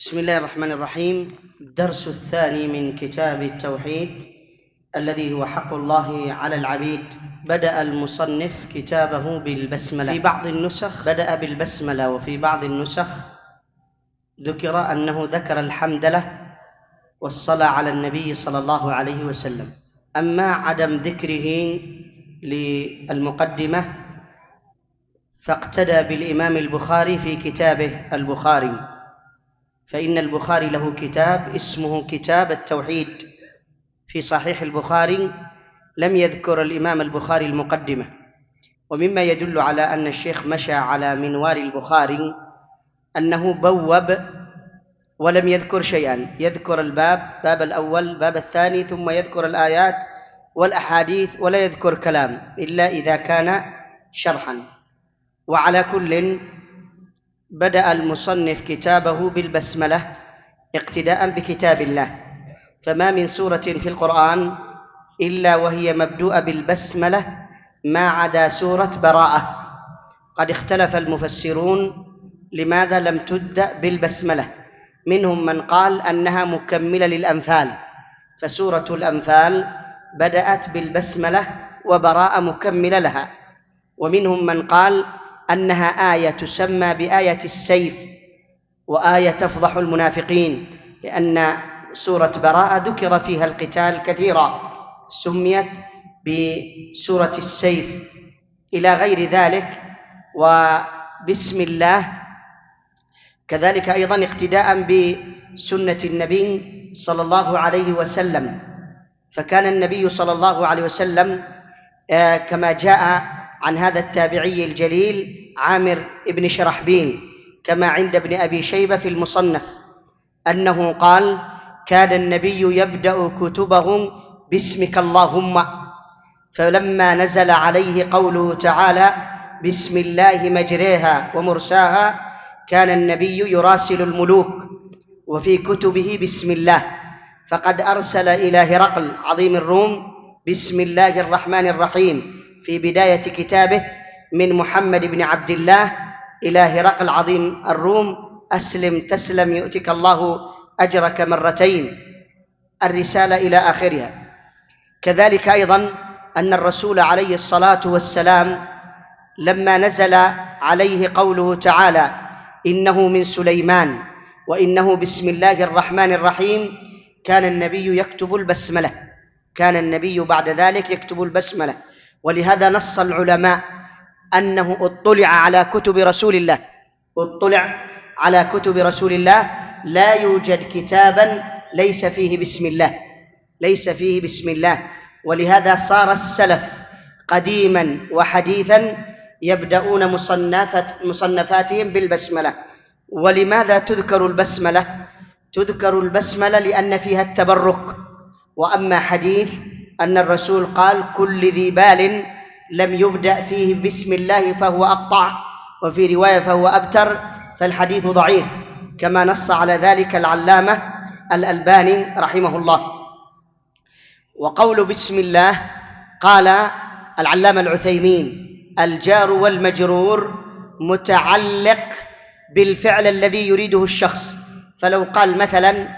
بسم الله الرحمن الرحيم. الدرس الثاني من كتاب التوحيد الذي هو حق الله على العبيد. بدأ المصنف كتابه بالبسملة. في بعض النسخ بدأ بالبسملة، وفي بعض النسخ ذكر أنه ذكر الحمدلة والصلاة على النبي صلى الله عليه وسلم. أما عدم ذكره للمقدمة فاقتدى بالإمام البخاري في كتابه البخاري، فإن البخاري له كتاب اسمه كتاب التوحيد. في صحيح البخاري لم يذكر الإمام البخاري المقدمة، ومما يدل على أن الشيخ مشى على منوال البخاري أنه بوب ولم يذكر شيئا، يذكر باب الأول، باب الثاني، ثم يذكر الآيات والأحاديث ولا يذكر كلام إلا إذا كان شرحا. وعلى كل بدأ المصنف كتابه بالبسملة اقتداء بكتاب الله، فما من سورة في القرآن إلا وهي مبدوءة بالبسملة ما عدا سورة براءة. قد اختلف المفسرون لماذا لم تبدأ بالبسملة، منهم من قال أنها مكملة للأنفال، فسورة الأنفال بدأت بالبسملة وبراءة مكملة لها، ومنهم من قال أنها آية تسمى بآية السيف، وآية تفضح المنافقين، لأن سورة براءة ذكر فيها القتال كثيرا، سميت بسورة السيف إلى غير ذلك. وبسم الله كذلك أيضا اقتداء بسنة النبي صلى الله عليه وسلم، فكان النبي صلى الله عليه وسلم كما جاء عن هذا التابعي الجليل عامر بن شرحبيل كما عند ابن أبي شيبة في المصنف أنه قال: كان النبي يبدأ كتبهم باسمك اللهم، فلما نزل عليه قوله تعالى: بسم الله مجريها ومرساها، كان النبي يراسل الملوك وفي كتبه بسم الله، فقد أرسل إلى هرقل عظيم الروم بسم الله الرحمن الرحيم في بداية كتابه من محمد بن عبد الله إلى هرقل عظيم الروم: أسلم تسلم يؤتك الله أجرك مرتين، الرسالة إلى آخرها. كذلك أيضا أن الرسول عليه الصلاة والسلام لما نزل عليه قوله تعالى: إنه من سليمان وإنه بسم الله الرحمن الرحيم، كان النبي يكتب البسملة، كان النبي بعد ذلك يكتب البسملة. ولهذا نص العلماء أنه اطلع على كتب رسول الله، اطلع على كتب رسول الله لا يوجد كتابا ليس فيه بسم الله، ليس فيه بسم الله. ولهذا صار السلف قديما وحديثا يبدأون مصنفاتهم بالبسملة. ولماذا تذكر البسملة؟ تذكر البسملة لأن فيها التبرك. وأما حديث أن الرسول قال: كل ذي بال لم يبدأ فيه بسم الله فهو أقطع، وفي رواية فهو أبتر، فالحديث ضعيف، كما نص على ذلك العلامة الألباني رحمه الله. وقول بسم الله قال العلامة العثيمين: الجار والمجرور متعلق بالفعل الذي يريده الشخص، فلو قال مثلا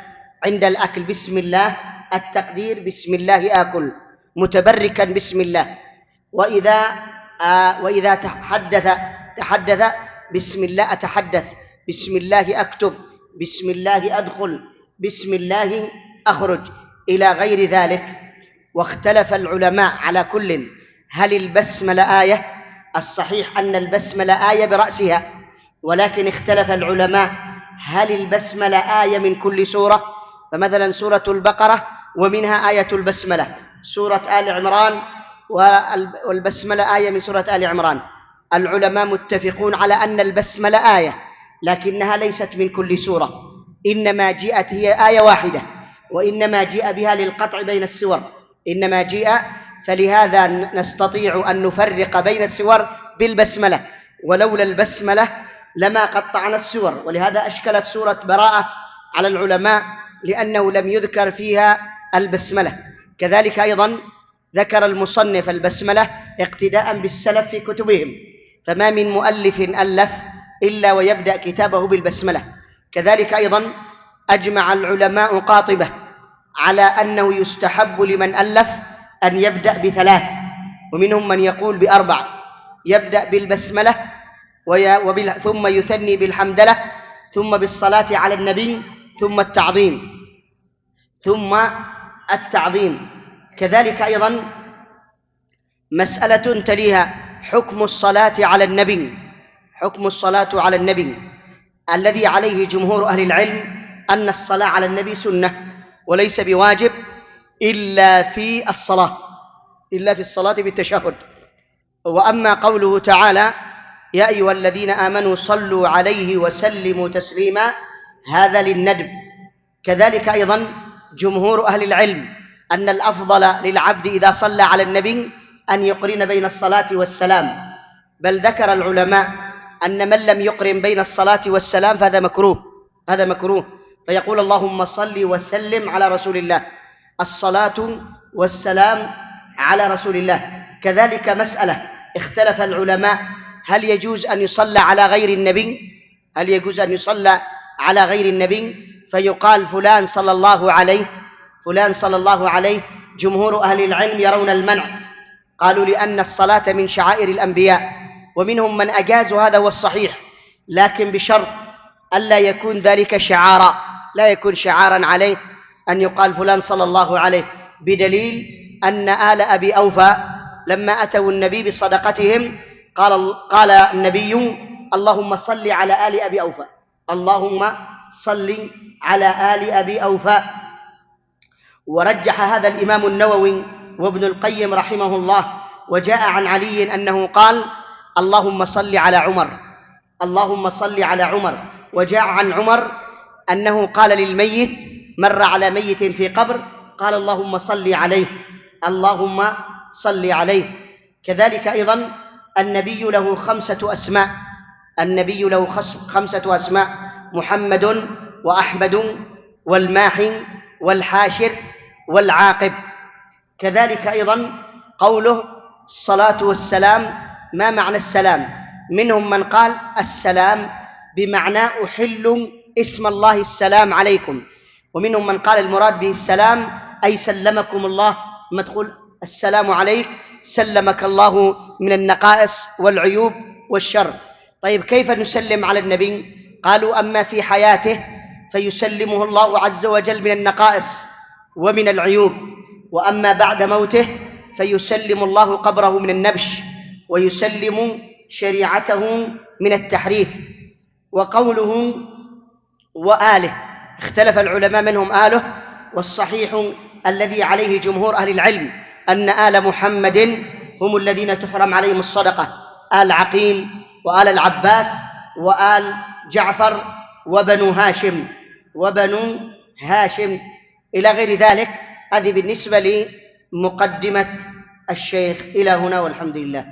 عند الأكل بسم الله، التقدير بسم الله آكل متبركا بسم الله. وإذا تحدث بسم الله أتحدث، بسم الله أكتب، بسم الله أدخل، بسم الله أخرج، إلى غير ذلك. واختلف العلماء على كل هل البسملة آية؟ الصحيح أن البسملة آية برأسها، ولكن اختلف العلماء هل البسملة آية من كل سورة؟ فمثلا سورة البقرة ومنها آية البسملة، سورة آل عمران والبسملة آية من سورة آل عمران. العلماء متفقون على أن البسملة آية، لكنها ليست من كل سورة، إنما جاءت هي آية واحدة، وإنما جاء بها للقطع بين السور، إنما جاء، فلهذا نستطيع أن نفرق بين السور بالبسملة، ولولا البسملة لما قطعنا السور. ولهذا أشكلت سورة براءة على العلماء لأنه لم يذكر فيها البسملة. كذلك أيضا ذكر المصنف البسملة اقتداء بالسلف في كتبهم، فما من مؤلف ألف إلا ويبدأ كتابه بالبسملة. كذلك أيضا أجمع العلماء قاطبة على أنه يستحب لمن ألف أن يبدأ ب3، ومنهم من يقول ب4، يبدأ بالبسملة ثم يثني بالحمدلة، ثم بالصلاة على النبي، ثم التعظيم. كذلك أيضا مسألة تليها حكم الصلاة على النبي الذي عليه جمهور أهل العلم أن الصلاة على النبي سنة وليس بواجب إلا في الصلاة بالتشهد. وأما قوله تعالى يا أيها الذين آمنوا صلوا عليه وسلموا تسليما، هذا للندب. كذلك أيضا جمهور أهل العلم أن الأفضل للعبد إذا صلى على النبي أن يقرن بين الصلاة والسلام، بل ذكر العلماء أن من لم يقرن بين الصلاة والسلام فهذا مكروه، فيقول اللهم صل وسلم على رسول الله، الصلاة والسلام على رسول الله. كذلك مسألة اختلف العلماء هل يجوز أن يصلى على غير النبي فيقال فلان صلى الله عليه. جمهور أهل العلم يرون المنع، قالوا لأن الصلاة من شعائر الأنبياء، ومنهم من أجاز هذا والصحيح، لكن بشرط ألا يكون ذلك شعارا، لا يكون شعارا عليه أن يقال فلان صلى الله عليه، بدليل أن آل أبي أوفى لما أتوا النبي بصدقتهم قال النبي اللهم صل على آل أبي أوفى، اللهم صل على آل أبي أوفى. ورجح هذا الإمام النووي وابن القيم رحمه الله. وجاء عن علي أنه قال اللهم صل على عمر. وجاء عن عمر أنه قال للميت، مر على ميت في قبر، قال اللهم صل عليه. كذلك أيضا النبي له 5 أسماء، محمد وأحمد والماحي والحاشر والعاقب. كذلك أيضا قوله الصلاة والسلام، ما معنى السلام؟ منهم من قال السلام بمعنى أحل اسم الله السلام عليكم، ومنهم من قال المراد به السلام أي سلمكم الله، لما تقول السلام عليك سلمك الله من النقائص والعيوب والشر. طيب كيف نسلم على النبي؟ قالوا أما في حياته فيسلمه الله عز وجل من النقائص ومن العيوب، وأما بعد موته فيسلم الله قبره من النبش، ويسلم شريعته من التحريف. وقوله وآله، اختلف العلماء منهم آله، والصحيح الذي عليه جمهور أهل العلم أن آل محمد هم الذين تحرم عليهم الصدقة، آل عقيل وآل العباس وآل جعفر وبنو هاشم إلى غير ذلك. هذه بالنسبة لمقدمة الشيخ. إلى هنا والحمد لله.